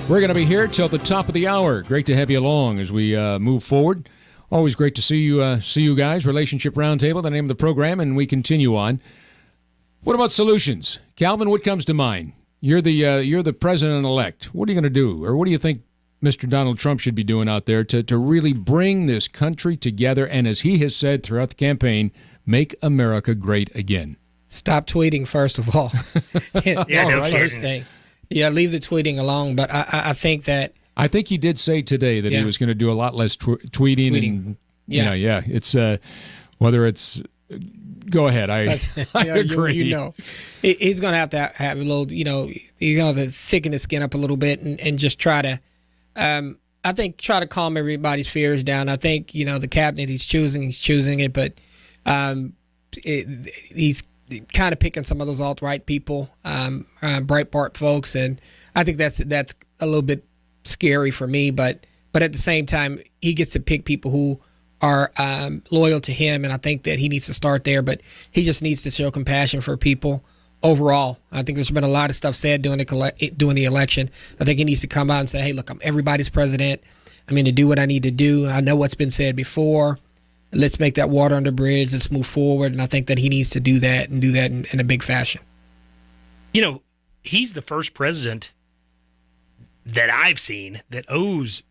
We're going to be here till the top of the hour. Great to have you along as we move forward. Always great to see you guys. Relationship Roundtable, the name of the program, and we continue on. What about solutions? Calvin, what comes to mind? You're the president-elect. What are you going to do? Or what do you think Mr. Donald Trump should be doing out there to really bring this country together and, as he has said throughout the campaign, make America great again? Stop tweeting, first of all. That's the first thing. Yeah, leave the tweeting alone. But I think that... I think he did say today that he was going to do a lot less tweeting. And, it's whether it's... Go ahead. I agree. He's going to have a little, the thicken his skin up a little bit and just try to... I think try to calm everybody's fears down. I think, the cabinet he's choosing it, but he's kind of picking some of those alt-right people, Breitbart folks, and I think that's a little bit scary for me, but at the same time, he gets to pick people who are loyal to him, and I think that he needs to start there, but he just needs to show compassion for people overall. I think there's been a lot of stuff said during the election. I think he needs to come out and say, hey, look, I'm everybody's president. I'm going to do what I need to do. I know what's been said before. Let's make that water under the bridge. Let's move forward. And I think that he needs to do that and do that in a big fashion. He's the first president that I've seen that owes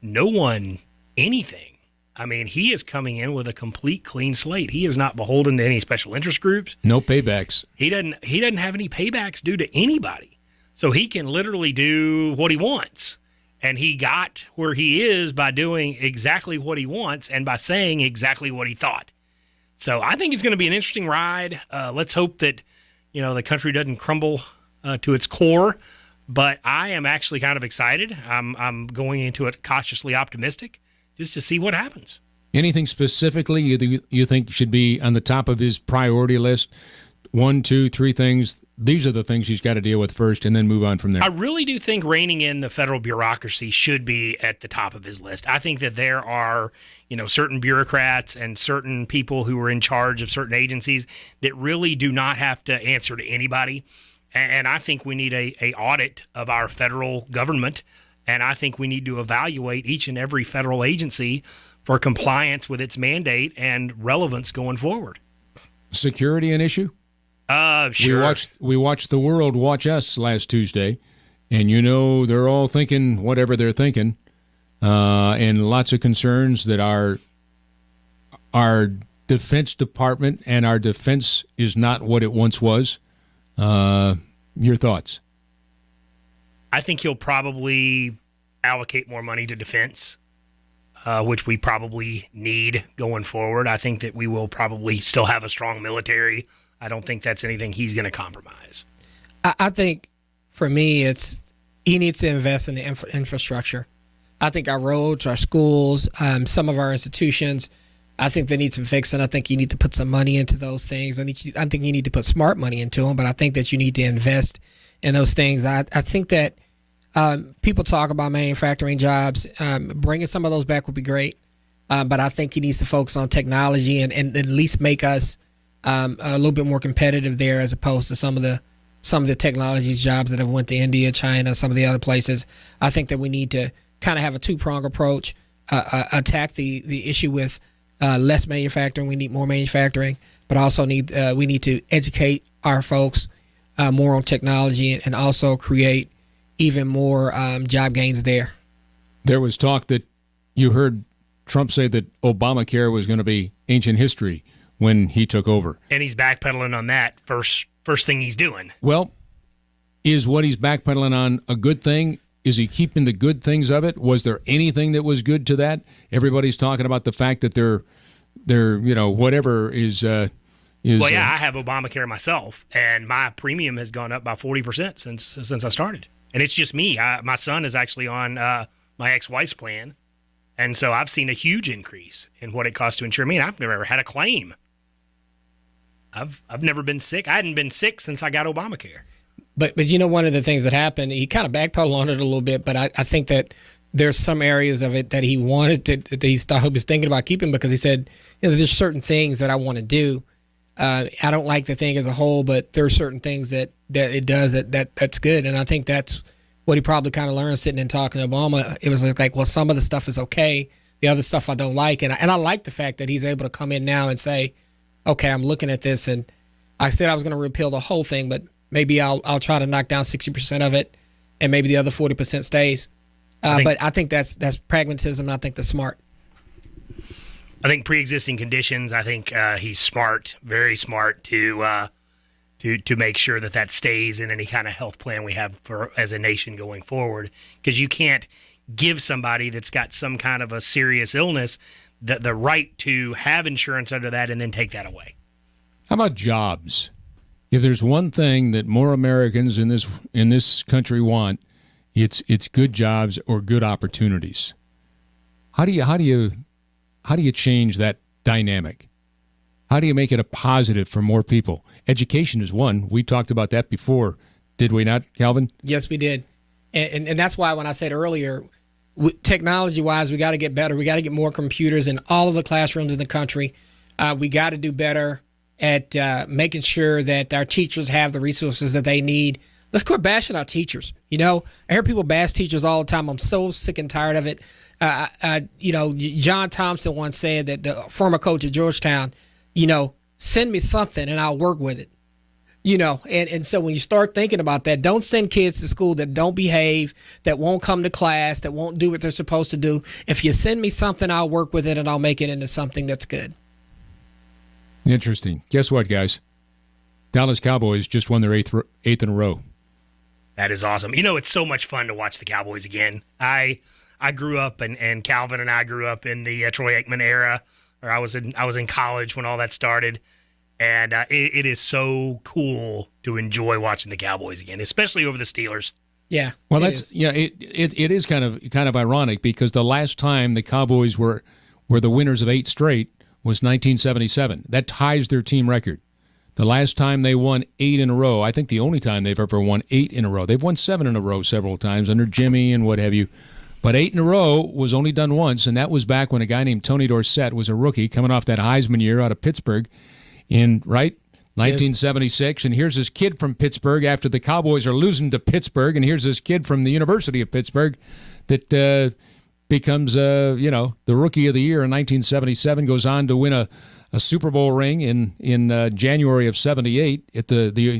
no one anything. I mean, he is coming in with a complete clean slate. He is not beholden to any special interest groups. No paybacks. He doesn't have any paybacks due to anybody. So he can literally do what he wants. And he got where he is by doing exactly what he wants and by saying exactly what he thought. So I think it's going to be an interesting ride. Let's hope that, the country doesn't crumble to its core. But I am actually kind of excited. I'm going into it cautiously optimistic just to see what happens. Anything specifically you think should be on the top of his priority list? 1, 2, 3 things. These are the things he's got to deal with first and then move on from there. I really do think reining in the federal bureaucracy should be at the top of his list. I think that there are, certain bureaucrats and certain people who are in charge of certain agencies that really do not have to answer to anybody. And I think we need a audit of our federal government. And I think we need to evaluate each and every federal agency for compliance with its mandate and relevance going forward. Security an issue? Sure. We watched the world watch us last Tuesday, and they're all thinking whatever they're thinking, and lots of concerns that our Defense Department and our defense is not what it once was. Your thoughts? I think he'll probably allocate more money to defense, which we probably need going forward. I think that we will probably still have a strong military. I don't think that's anything he's going to compromise. I think, for me, he needs to invest in the infrastructure. I think our roads, our schools, some of our institutions, I think they need some fixing. I think you need to put some money into those things. I think you need to put smart money into them, but I think that you need to invest in those things. I think that people talk about manufacturing jobs. Bringing some of those back would be great, but I think he needs to focus on technology and at least make us a little bit more competitive there, as opposed to some of the technology jobs that have went to India, China, some of the other places. I think that we need to kind of have a two-pronged approach, attack the issue with less manufacturing. We need more manufacturing, but also we need to educate our folks more on technology and also create even more job gains there. There was talk that you heard Trump say that Obamacare was going to be ancient history when he took over. And he's backpedaling on that first thing he's doing. Well, is what he's backpedaling on a good thing? Is he keeping the good things of it? Was there anything that was good to that? Everybody's talking about the fact that they're whatever is. Well, yeah, I have Obamacare myself, and my premium has gone up by 40% since I started. And it's just me. My son is actually on my ex-wife's plan, and so I've seen a huge increase in what it costs to insure me. And I've never had a claim. I've never been sick. I hadn't been sick since I got Obamacare. But one of the things that happened, he kind of backpedaled on it a little bit, but I think that there's some areas of it that he wanted to, that he was thinking about keeping, because he said, there's certain things that I want to do. I don't like the thing as a whole, but there are certain things that it does that's good. And I think that's what he probably kind of learned sitting and talking to Obama. It was like, well, some of the stuff is okay. The other stuff I don't like. And I like the fact that he's able to come in now and say, okay, I'm looking at this, and I said I was going to repeal the whole thing, but maybe I'll try to knock down 60% of it, and maybe the other 40% stays. But I think that's pragmatism, and I think that's smart. I think pre-existing conditions. I think he's smart, very smart to make sure that stays in any kind of health plan we have as a nation going forward. Because you can't give somebody that's got some kind of a serious illness the right to have insurance under that and then take that away. How about jobs? If there's one thing that more Americans in this country want, it's good jobs or good opportunities. How do you change that dynamic? How do you make it a positive for more people? Education is one. We talked about that before, did we not, Calvin? Yes, we did. And that's why when I said earlier, technology-wise, we got to get better. We got to get more computers in all of the classrooms in the country. We got to do better at making sure that our teachers have the resources that they need. Let's quit bashing our teachers. You know, I hear people bash teachers all the time. I'm so sick and tired of it. John Thompson once said that, the former coach at Georgetown, send me something and I'll work with it. And so when you start thinking about that, don't send kids to school that don't behave, that won't come to class, that won't do what they're supposed to do. If you send me something, I'll work with it and I'll make it into something that's good. Interesting. Guess what, guys? Dallas Cowboys just won their eighth in a row. That is awesome. It's so much fun to watch the Cowboys again. I grew up, and Calvin and I grew up in the Troy Aikman era, or I was in college when all that started. And it is so cool to enjoy watching the Cowboys again, especially over the Steelers. Yeah. Well, it is kind of ironic because the last time the Cowboys were the winners of 8 straight was 1977. That ties their team record. The last time they won 8 in a row, I think the only time they've ever won 8 in a row. They've won 7 in a row several times under Jimmy and what have you. But 8 in a row was only done once, and that was back when a guy named Tony Dorsett was a rookie coming off that Heisman year out of Pittsburgh in 1976. Yes. And here's this kid from Pittsburgh after the Cowboys are losing to Pittsburgh, and here's this kid from the University of Pittsburgh that becomes the rookie of the year in 1977, goes on to win a Super Bowl ring in January of '78 at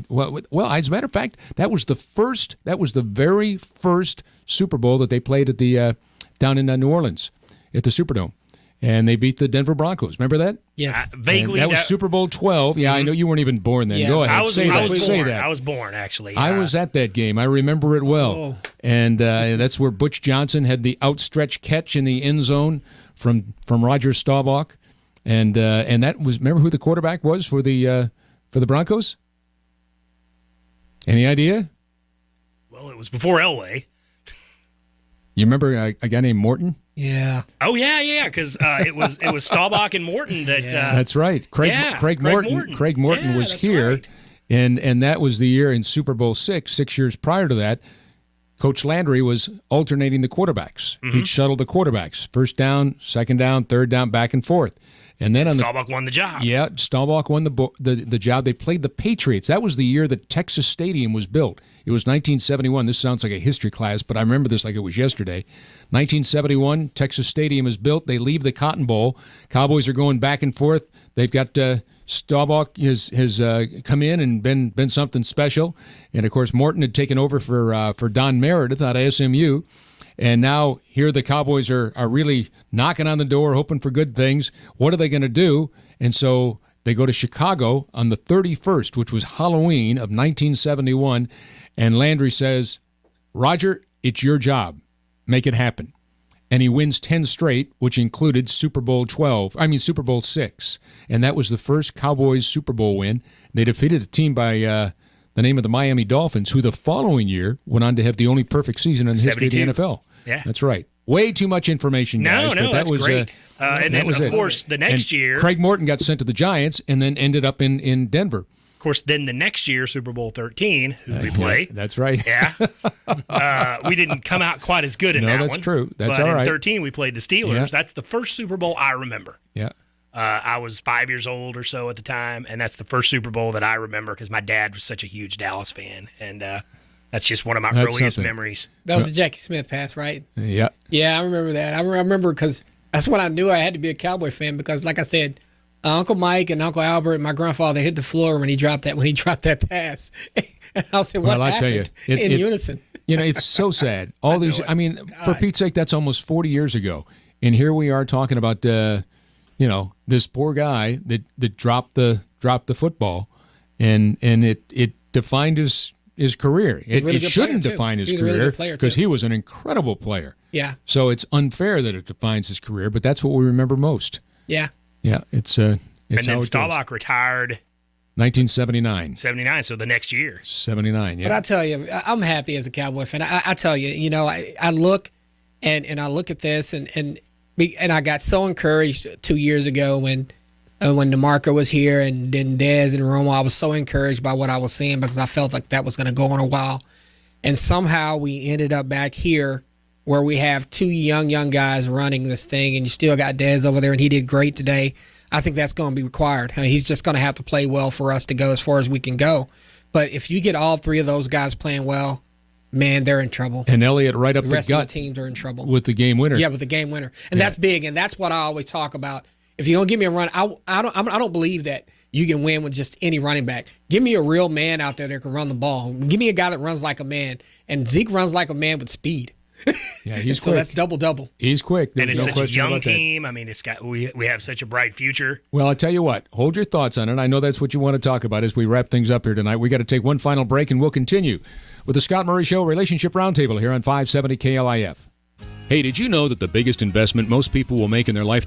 well, as a matter of fact, that was the very first Super Bowl that they played at the down in New Orleans at the Superdome, and they beat the Denver Broncos. Remember that? Yes, vaguely. That was Super Bowl 12. Yeah, I know you weren't even born then. Yeah. Go ahead, say that. I was born actually. I was at that game. I remember it well, and that's where Butch Johnson had the outstretched catch in the end zone from Roger Staubach. And that was, remember who the quarterback was for the Broncos? Any idea? Well, it was before Elway. You remember a guy named Morton? Yeah. Oh yeah, because it was Staubach and Morton that. That's right. Craig Morton. Craig Morton was here, right. and that was the year in Super Bowl 6 years prior to that. Coach Landry was alternating the quarterbacks. Mm-hmm. He'd shuttle the quarterbacks, first down, second down, third down, back and forth. And then Staubach won the job. Yeah, Staubach won the job. They played the Patriots. That was the year that Texas Stadium was built. It was 1971. This sounds like a history class, but I remember this like it was yesterday. 1971, Texas Stadium is built. They leave the Cotton Bowl. Cowboys are going back and forth. They've got Staubach has come in and been something special. And, of course, Morton had taken over for Don Meredith out of SMU. And now here the Cowboys are really knocking on the door, hoping for good things. What are they going to do? And so they go to Chicago on the 31st, which was Halloween of 1971. And Landry says, Roger, it's your job. Make it happen. And he wins 10 straight, which included Super Bowl 6. And that was the first Cowboys Super Bowl win. They defeated a team by the name of the Miami Dolphins, who the following year went on to have the only perfect season in the history of the NFL. Yeah. That's right. Way too much information, guys. No, that was great. And then, of course, the next year... Craig Morton got sent to the Giants and then ended up in Denver. Of course, then the next year, Super Bowl 13, who we play. Yeah, that's right. Yeah. We didn't come out quite as good in that one. No, that's true. That's but all right. in 13, we played the Steelers. Yeah. That's the first Super Bowl I remember. Yeah. I was 5 years old or so at the time, and that's the first Super Bowl that I remember because my dad was such a huge Dallas fan, and That's just one of my That's earliest something. memories. That was the Jackie Smith pass, right? Yeah. Yeah, I remember that. I remember because that's when I knew I had to be a Cowboy fan because, like I said, Uncle Mike and Uncle Albert and my grandfather hit the floor when he dropped that pass. And I said, "What Well, I happened?" tell you, in it- unison. You know, it's so sad. All these, I mean, for Pete's sake, that's almost 40 years ago. And here we are talking about, this poor guy that dropped the football, and it defined his career. It really good shouldn't player, too. define his He was a really career good player, because too. he was an incredible player. Yeah, So it's unfair that it defines his career, but that's what we remember most. yeah. Yeah, it's And how then it goes. Staubach retired 1979, 79, so the next year. 79. Yeah. But I tell you, I'm happy as a Cowboy fan. I tell you, I look and I look at this and I got so encouraged 2 years ago when DeMarco was here and then Dez and Romo. I was so encouraged by what I was seeing because I felt like that was going to go on a while. And somehow we ended up back here where we have two young guys running this thing, and you still got Dez over there, and he did great today. I think that's going to be required. I mean, he's just going to have to play well for us to go as far as we can go. But if you get all three of those guys playing well, man, they're in trouble. And Elliott right up The the rest of the gut teams are in trouble. with the game winner. Yeah, with the game winner, and that's big, and that's what I always talk about. If you're gonna give me a run, I don't believe that you can win with just any running back. Give me a real man out there that can run the ball. Give me a guy that runs like a man, and Zeke runs like a man with speed. Yeah, he's So quick. that's double. He's quick. There's And it's no such a question young about that. team. I mean, we have such a bright future. Well, I tell you what, hold your thoughts on it. I know that's what you want to talk about as we wrap things up here tonight. We got to take one final break, and we'll continue with the Scott Murray Show Relationship Roundtable here on 570 KLIF. Hey, did you know that the biggest investment most people will make in their life